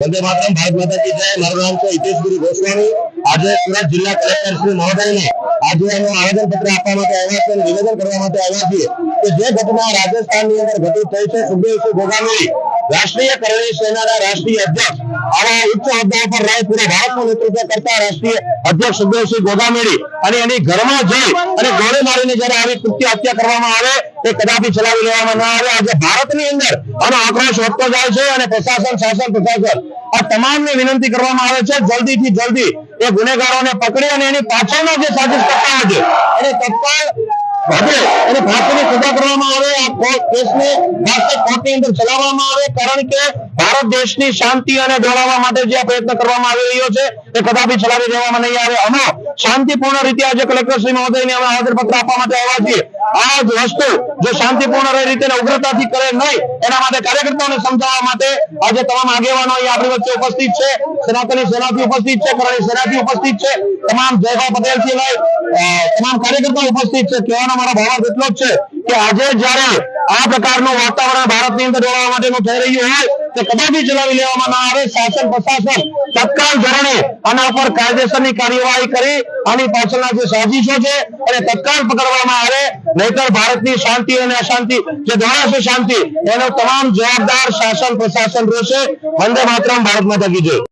वंदे मातरम, भारत माता की जय। मारू नाम है हितेश गिरी गोस्वामी। आज सूरत जिला कलेक्टर श्री महोदय ने आज आवेदन पत्र आपवा माटे आव्या छे, निवेदन करवा माटे आव्या छीए के जे घटना राजस्थाननी अंदर घटित थई छे, सुखदेवसिंह गोगामेली राष्ट्रीय करणी सेनाना राष्ट्रीय अध्यक्ष आवा उच्च होद्दा पर रही पूरा भारतનું नेतृत्व करता राष्ट्रीय अध्यक्ष सुखदेवसिंह गोगामेली અને એની ઘરમાં જઈ અને ગોળી મારીને જ્યારે આવી કૃત્ય હત્યા કરવામાં આવે તે કદાપि ચલાવી લેવામાં ન આવે। આજે ભારતની અંદર આનો આક્રોશ વધતો જાય છે અને પ્રશાસન શાસન પ્રશાસન આ તમામને વિનંતી કરવામાં આવે છે જલ્દીથી જલ્દી એ ગુનેગારોને પકડી અને એની પાછળના જે સાજિશ કરતા છે એને તત્કાળ અને ફાંસીની સજા કરવામાં આવે। આ કેસને રાષ્ટ્રીય કોર્ટની અંદર ચલાવવામાં આવે કારણ કે ભારત દેશની શાંતિ અને દોડાવવા માટે જે પ્રયત્ન કરવામાં આવી રહ્યો છે એ કદાપि ચલાવી દેવામાં નહીં આવે। અમે શાંતિપૂર્ણ રીતે આજે કલેક્ટર શ્રી મહોદયને અમે આવેદનપત્ર આપવા માટે આવ્યા છીએ। આ જ વસ્તુ જો શાંતિપૂર્ણ રીતે ઉગ્રતાથી કરે નહીં એના માટે કાર્યકર્તાઓને સમજાવવા માટે આજે તમામ આગેવાનો અહીં આપણી વચ્ચે ઉપસ્થિત છે। સનાતની સેનાથી ઉપસ્થિત છે, કરણી સેનાથી ઉપસ્થિત છે, તમામ જયભાઈ પટેલથી લઈ તમામ કાર્યકર્તાઓ ઉપસ્થિત છે। કહેવાનો મારો ભાવાર્થ એટલો જ છે કે આજે જ્યારે આ પ્રકારનું વાતાવરણ ભારતની અંદર દોડવા માટેનું થઈ રહ્યું હોય તો કદાપि ચલાવી લેવામાં ના આવે। શાસન પ્રશાસન તત્કાળ ધોરણે આના ઉપર કાયદેસરની કાર્યવાહી કરી આની પાછળના જે સાજિશો છે એને તત્કાળ પકડવામાં આવે, નહીતર ભારતની શાંતિ અને અશાંતિ જે દોડાશે શાંતિ એનો તમામ જવાબદાર શાસન પ્રશાસન રહેશે। વંદે માતરમ, ભારત માતા કી જય।